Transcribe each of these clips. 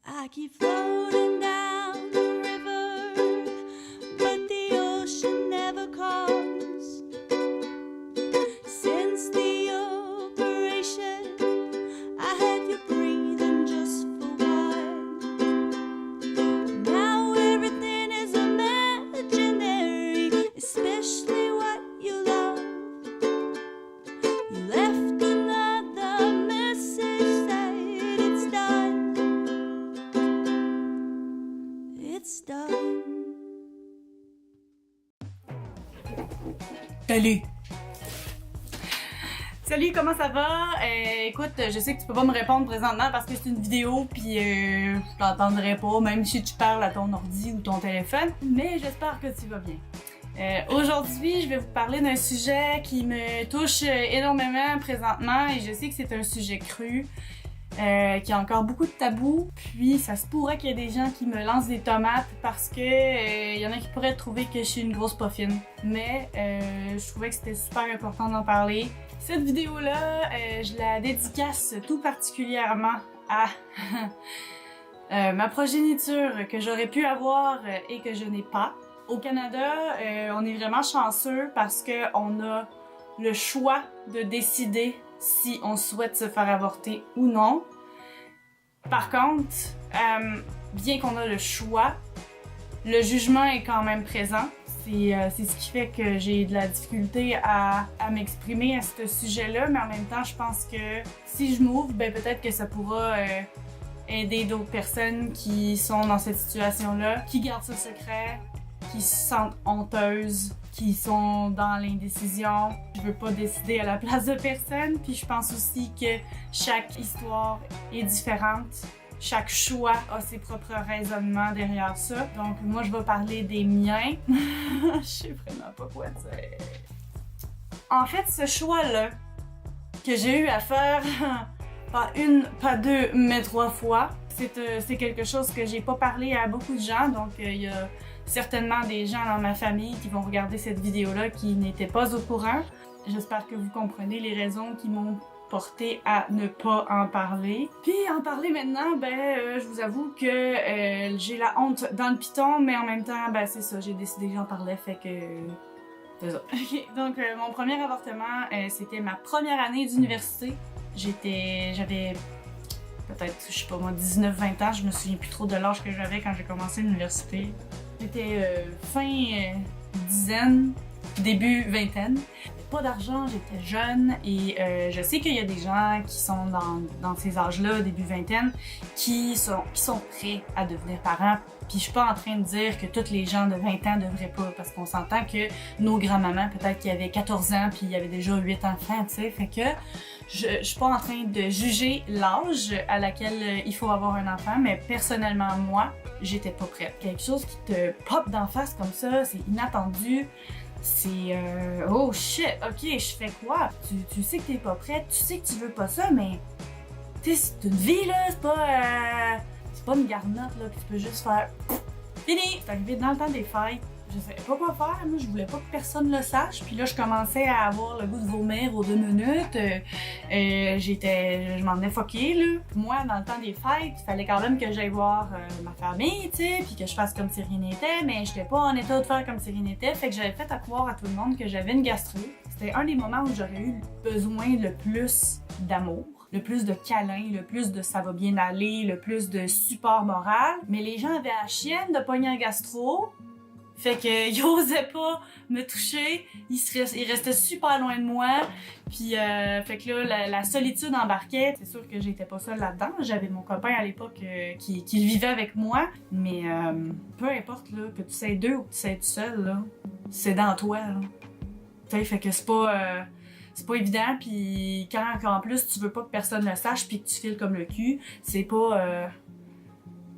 I keep floating down the river, but the ocean never calls. Since the operation, I had you breathing just for a while. Now everything is imaginary, especially what you love. You left another message that it's done. It's done. Salut! Salut, comment ça va? Écoute, je sais que tu peux pas me répondre présentement parce que c'est une vidéo pis je t'entendrai pas même si tu parles à ton ordi ou ton téléphone, mais j'espère que tu vas bien. Aujourd'hui, je vais vous parler d'un sujet qui me touche énormément présentement et je sais que c'est un sujet cru, qui a encore beaucoup de tabous, puis ça se pourrait qu'il y ait des gens qui me lancent des tomates parce que y en a qui pourraient trouver que je suis une grosse poffine. Mais je trouvais que c'était super important d'en parler. Cette vidéo-là, je la dédicace tout particulièrement à ma progéniture que j'aurais pu avoir et que je n'ai pas. Au Canada, on est vraiment chanceux parce qu'on a le choix de décider si on souhaite se faire avorter ou non. Par contre, bien qu'on a le choix, le jugement est quand même présent. C'est ce qui fait que j'ai de la difficulté à m'exprimer à ce sujet-là, mais en même temps, je pense que si je m'ouvre, ben peut-être que ça pourra aider d'autres personnes qui sont dans cette situation-là, qui gardent ce secret, qui se sentent honteuses, qui sont dans l'indécision. Je veux pas décider à la place de personne, puis je pense aussi que chaque histoire est différente. Chaque choix a ses propres raisonnements derrière ça. Donc moi, je vais parler des miens. Je sais vraiment pas quoi dire. En fait, ce choix-là que j'ai eu à faire, pas une, pas deux, mais 3 fois, c'est quelque chose que j'ai pas parlé à beaucoup de gens, donc il y a certainement des gens dans ma famille qui vont regarder cette vidéo-là qui n'étaient pas au courant. J'espère que vous comprenez les raisons qui m'ont porté à ne pas en parler. Puis en parler maintenant, je vous avoue que j'ai la honte dans le piton, mais en même temps, c'est ça, j'ai décidé que j'en parlais, fait que... c'est ça. Ok, donc mon premier avortement, c'était ma première année d'université. J'avais peut-être, je sais pas moi, 19-20 ans, je me souviens plus trop de l'âge que j'avais quand j'ai commencé l'université. J'étais fin dizaine, début vingtaine. Pas d'argent, j'étais jeune et je sais qu'il y a des gens qui sont dans ces âges-là, début vingtaine, qui sont prêts à devenir parents. Puis je suis pas en train de dire que tous les gens de 20 ans devraient pas, parce qu'on s'entend que nos grands-mamans, peut-être qu'ils avaient 14 ans puis il y avait déjà 8 enfants, tu sais, fait que je suis pas en train de juger l'âge à laquelle il faut avoir un enfant, mais personnellement, moi, j'étais pas prête. Quelque chose qui te pop d'en face comme ça, c'est inattendu. C'est oh shit, ok, je fais quoi? Tu sais que t'es pas prête, tu sais que tu veux pas ça, mais tu sais, c'est une vie là, c'est pas une garnotte là, que tu peux juste faire fini! C'est arrivé dans le temps des fêtes, je savais pas quoi faire, moi je voulais pas que personne le sache, puis là je commençais à avoir le goût de vomir aux 2 minutes, je m'en venais fucké là. Moi, dans le temps des fêtes, il fallait quand même que j'aille voir ma famille, tu sais, puis que je fasse comme si rien n'était, mais j'étais pas en état de faire comme si rien n'était, fait que j'avais fait à croire à tout le monde que j'avais une gastro. C'était un des moments où j'aurais eu besoin le plus d'amour, le plus de câlins, le plus de ça va bien aller, le plus de support moral, mais les gens avaient la chienne de pogner un gastro. Fait que ils osaient pas me toucher, ils restaient super loin de moi, puis fait que là la solitude embarquait. C'est sûr que j'étais pas seule là-dedans, j'avais mon copain à l'époque qui vivait avec moi, mais peu importe là que tu sois deux ou que tu sois tout seul là, c'est dans toi là. Tu sais, fait que c'est pas évident, puis quand en plus tu veux pas que personne le sache puis que tu files comme le cul, c'est pas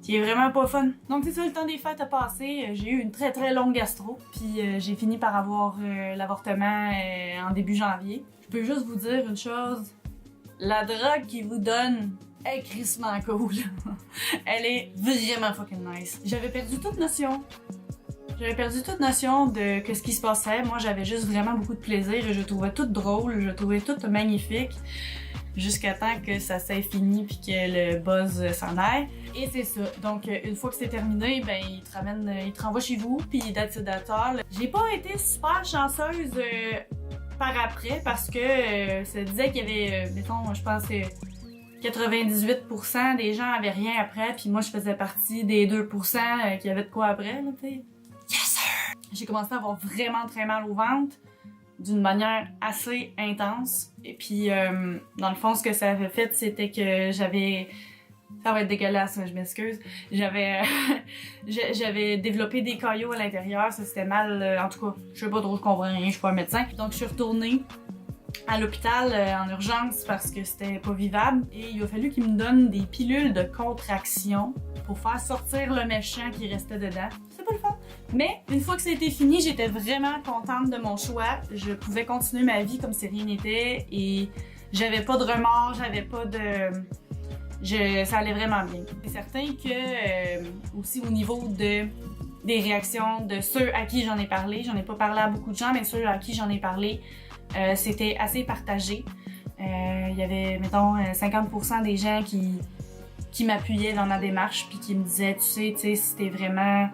qui est vraiment pas fun. Donc c'est ça, le temps des fêtes a passé, j'ai eu une très très longue gastro, puis j'ai fini par avoir l'avortement en début janvier. Je peux juste vous dire une chose, la drogue qui vous donne est crissement cool. Elle est vraiment fucking nice. J'avais perdu toute notion. De ce qui se passait. Moi, j'avais juste vraiment beaucoup de plaisir et je trouvais tout drôle, je trouvais tout magnifique. jusqu'à temps que ça s'est fini puis que le buzz s'en aille. Et c'est ça. Donc, une fois que c'est terminé, ben, il te renvoie chez vous, puis that's it, that's all. J'ai pas été super chanceuse par après parce que ça disait qu'il y avait, mettons, je pense 98% des gens avaient rien après, puis moi je faisais partie des 2% qui avaient de quoi après, là, tu sais. Yes sir! J'ai commencé à avoir vraiment très mal au ventre d'une manière assez intense. Et puis, dans le fond, ce que ça avait fait, c'était que j'avais... Ça va être dégueulasse, je m'excuse. J'avais développé des caillots à l'intérieur, ça c'était mal, en tout cas, je sais pas trop, je comprends rien, je suis pas un médecin. Donc je suis retournée à l'hôpital en urgence parce que c'était pas vivable et il a fallu qu'ils me donnent des pilules de contraction pour faire sortir le méchant qui restait dedans. C'est pas le fun. Mais une fois que ça a été fini, j'étais vraiment contente de mon choix. Je pouvais continuer ma vie comme si rien n'était et j'avais pas de remords, j'avais pas de... ça allait vraiment bien. C'est certain que aussi au niveau des réactions de ceux à qui j'en ai parlé, j'en ai pas parlé à beaucoup de gens, mais ceux à qui j'en ai parlé, c'était assez partagé. Il y avait, mettons, 50% des gens qui m'appuyaient dans ma démarche puis qui me disaient, tu sais, si t'es vraiment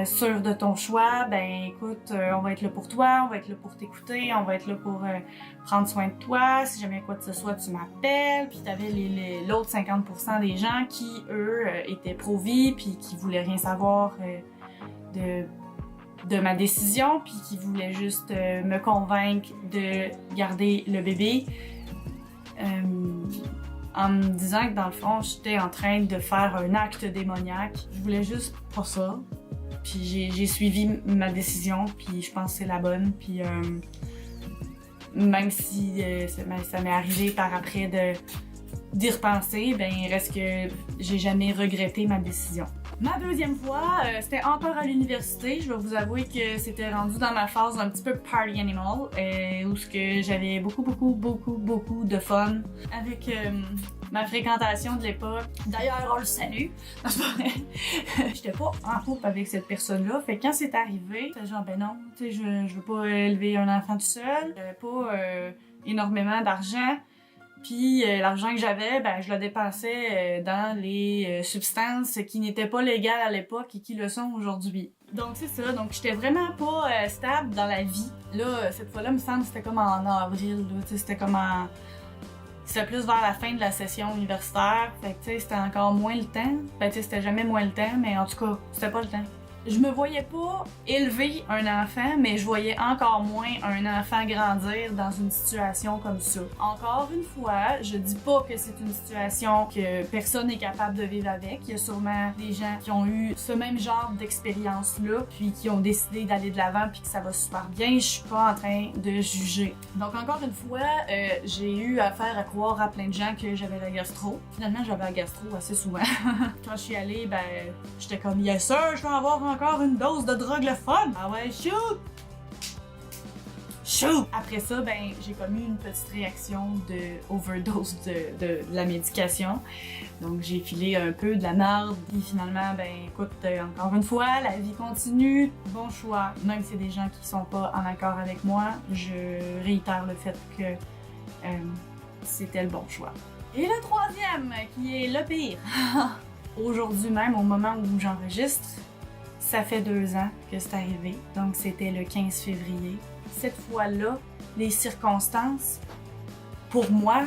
sûr de ton choix, ben écoute, on va être là pour toi, on va être là pour t'écouter, on va être là pour prendre soin de toi. Si jamais quoi que ce soit, tu m'appelles. Puis t'avais l'autre 50% des gens qui, eux, étaient pro-vie puis qui voulaient rien savoir de ma décision, puis qui voulait juste me convaincre de garder le bébé en me disant que dans le fond, j'étais en train de faire un acte démoniaque. Je voulais juste pas ça. Puis j'ai suivi ma décision, puis je pense que c'est la bonne. Puis même si ça m'est arrivé par après d'y repenser, ben il reste que j'ai jamais regretté ma décision. Ma deuxième fois, c'était encore à l'université. Je vais vous avouer que c'était rendu dans ma phase un petit peu party animal, où ce que j'avais beaucoup de fun avec ma fréquentation de l'époque. D'ailleurs, on le salue. J'étais pas en couple avec cette personne-là. Fait que quand c'est arrivé, j'étais genre ben non, tu sais, je veux pas élever un enfant tout seul. J'avais pas énormément d'argent. Puis l'argent que j'avais, ben je le dépensais dans les substances qui n'étaient pas légales à l'époque et qui le sont aujourd'hui. Donc c'est ça, donc j'étais vraiment pas stable dans la vie. Là, cette fois-là, me semble que c'était comme en avril, là, c'était comme en... C'était plus vers la fin de la session universitaire, fait que tu sais, c'était encore moins le temps. Ben tu sais, c'était jamais moins le temps, mais en tout cas, c'était pas le temps. Je me voyais pas élever un enfant, mais je voyais encore moins un enfant grandir dans une situation comme ça. Encore une fois, je dis pas que c'est une situation que personne n'est capable de vivre avec. Il y a sûrement des gens qui ont eu ce même genre d'expérience-là, puis qui ont décidé d'aller de l'avant, puis que ça va super bien. Je suis pas en train de juger. Donc encore une fois, j'ai eu affaire à croire à plein de gens que j'avais la gastro. Finalement, j'avais la gastro assez souvent. Quand je suis allée, ben, j'étais comme « Yes sir, je vais avoir encore une dose de drogue le fun! Ah ouais, shoot! Shoot! » Après ça, ben, j'ai comme eu une petite réaction de overdose de la médication. Donc j'ai filé un peu de la merde. Puis finalement, ben écoute, encore une fois, la vie continue. Bon choix. Même si c'est des gens qui sont pas en accord avec moi, je réitère le fait que c'était le bon choix. Et le troisième, qui est le pire. Aujourd'hui même, au moment où j'enregistre, ça fait 2 ans que c'est arrivé, donc c'était le 15 février. Cette fois-là, les circonstances, pour moi,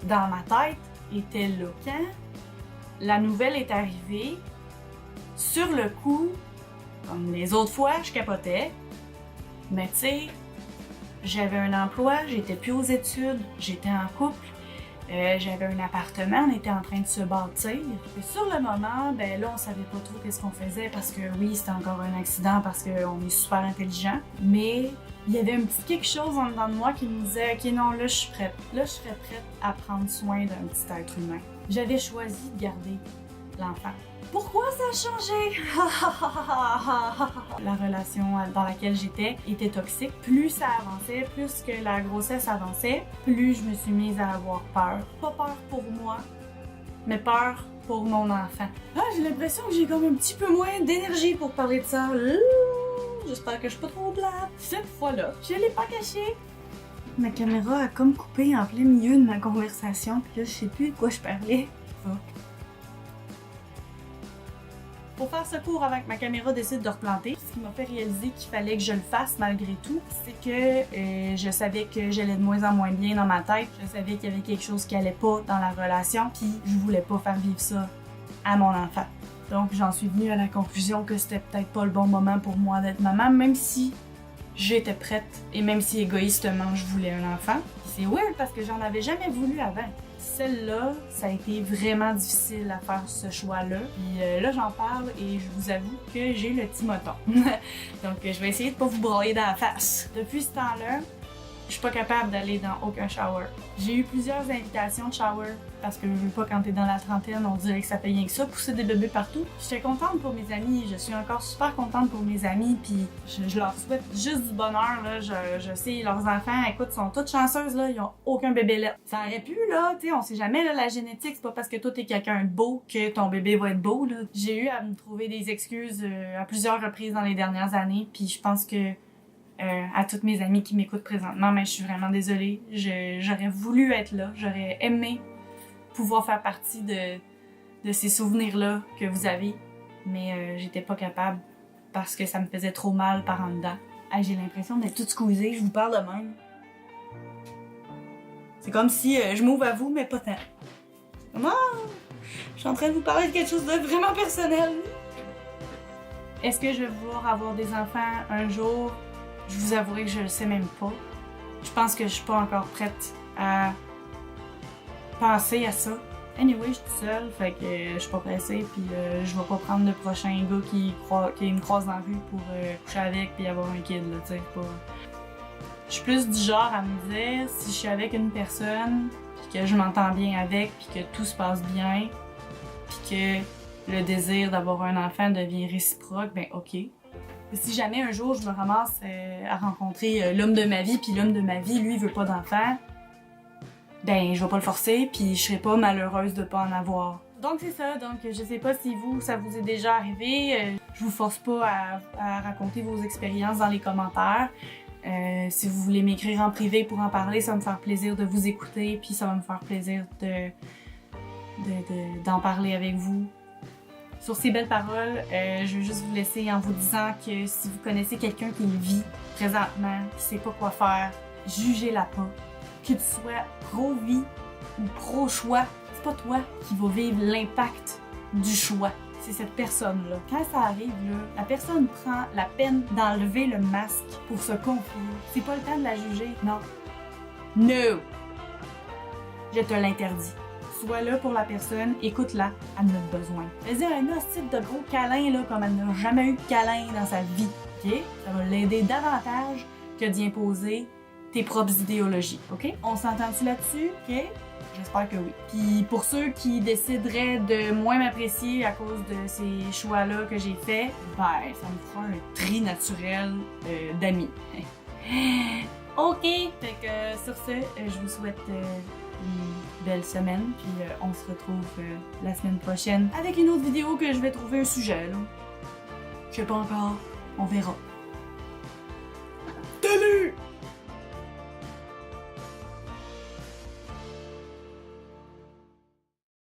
dans ma tête, étaient là. Quand la nouvelle est arrivée, sur le coup, comme les autres fois, je capotais. Mais tu sais, j'avais un emploi, j'étais plus aux études, j'étais en couple. J'avais un appartement, on était en train de se bâtir. Et sur le moment, ben là, on savait pas trop qu'est-ce qu'on faisait parce que oui, c'était encore un accident parce qu'on est super intelligent. Mais il y avait un petit quelque chose en dedans de moi qui me disait « Ok, non, là, je suis prête. Là, je serais prête à prendre soin d'un petit être humain. » J'avais choisi de garder l'enfant. Pourquoi ça a changé? La relation dans laquelle j'étais était toxique. Plus ça avançait, plus que la grossesse avançait, plus je me suis mise à avoir peur. Pas peur pour moi, mais peur pour mon enfant. Ah, j'ai l'impression que j'ai comme un petit peu moins d'énergie pour parler de ça. J'espère que je suis pas trop plate. Cette fois-là, je l'ai pas caché. Ma caméra a comme coupé en plein milieu de ma conversation, puis là, je sais plus de quoi je parlais. Pour faire ce cours avec ma caméra décide de replanter. Ce qui m'a fait réaliser qu'il fallait que je le fasse malgré tout, c'est que je savais que j'allais de moins en moins bien dans ma tête. Je savais qu'il y avait quelque chose qui allait pas dans la relation, puis je voulais pas faire vivre ça à mon enfant. Donc j'en suis venue à la conclusion que c'était peut-être pas le bon moment pour moi d'être maman, même si j'étais prête et même si égoïstement je voulais un enfant. Puis c'est weird parce que j'en avais jamais voulu avant. Celle-là, ça a été vraiment difficile à faire ce choix-là. Puis là, j'en parle et je vous avoue que j'ai le petit moton. Donc, je vais essayer de pas vous broyer dans la face. Depuis ce temps-là, je suis pas capable d'aller dans aucun shower. J'ai eu plusieurs invitations de shower parce que je veux pas, quand t'es dans la trentaine, on dirait que ça fait rien que ça, pousser des bébés partout. J'étais contente pour mes amis, je suis encore super contente pour mes amis, puis je leur souhaite juste du bonheur, là. Je sais, leurs enfants, écoute, sont toutes chanceuses, là, ils ont aucun bébé. Ça aurait pu, là, tu sais, on sait jamais, là, la génétique, c'est pas parce que toi t'es quelqu'un de beau que ton bébé va être beau, là. J'ai eu à me trouver des excuses à plusieurs reprises dans les dernières années, puis je pense que à toutes mes amies qui m'écoutent présentement, mais je suis vraiment désolée. J'aurais voulu être là, j'aurais aimé pouvoir faire partie de ces souvenirs-là que vous avez, mais j'étais pas capable parce que ça me faisait trop mal par en dedans. J'ai l'impression d'être toute squeezée, je vous parle de même. C'est comme si je m'ouvre à vous, mais pas tant. Comment? Je suis en train de vous parler de quelque chose de vraiment personnel. Est-ce que je vais vouloir avoir des enfants un jour? Je vous avouerai que je le sais même pas. Je pense que je suis pas encore prête à penser à ça. Anyway, je suis toute seule, fait que je suis pas pressée, puis je vais pas prendre le prochain gars qui me croise dans la rue pour coucher avec puis avoir un kid, là, tu sais, pas... Je suis plus du genre à me dire, si je suis avec une personne, puis que je m'entends bien avec, puis que tout se passe bien, puis que le désir d'avoir un enfant devient réciproque, ben ok. Si jamais un jour je me ramasse à rencontrer l'homme de ma vie, puis l'homme de ma vie, lui, veut pas d'enfant, ben je vais pas le forcer, puis je serai pas malheureuse de pas en avoir. Donc c'est ça, donc je sais pas si vous, ça vous est déjà arrivé, je vous force pas à raconter vos expériences dans les commentaires. Si vous voulez m'écrire en privé pour en parler, ça va me faire plaisir de vous écouter, puis ça va me faire plaisir d'en parler avec vous. Sur ces belles paroles, je veux juste vous laisser en vous disant que si vous connaissez quelqu'un qui vit présentement, qui sait pas quoi faire, jugez-la pas. Que tu sois pro-vie ou pro-choix, c'est pas toi qui va vivre l'impact du choix. C'est cette personne-là. Quand ça arrive, là, la personne prend la peine d'enlever le masque pour se confier. C'est pas le temps de la juger, non. No! Je te l'interdis. Sois là pour la personne, écoute-la, elle en a besoin. Fais-y un hostile de gros câlin, là, comme elle n'a jamais eu de câlin dans sa vie, ok? Ça va l'aider davantage que d'y imposer tes propres idéologies, ok? On s'entend-tu là-dessus, ok? J'espère que oui. Puis pour ceux qui décideraient de moins m'apprécier à cause de ces choix-là que j'ai faits, ben, ça me fera un tri naturel d'amis. Ok! Fait que sur ce, je vous souhaite une belle semaine, puis on se retrouve la semaine prochaine avec une autre vidéo que je vais trouver un sujet, là. Je sais pas encore, on verra. Salut!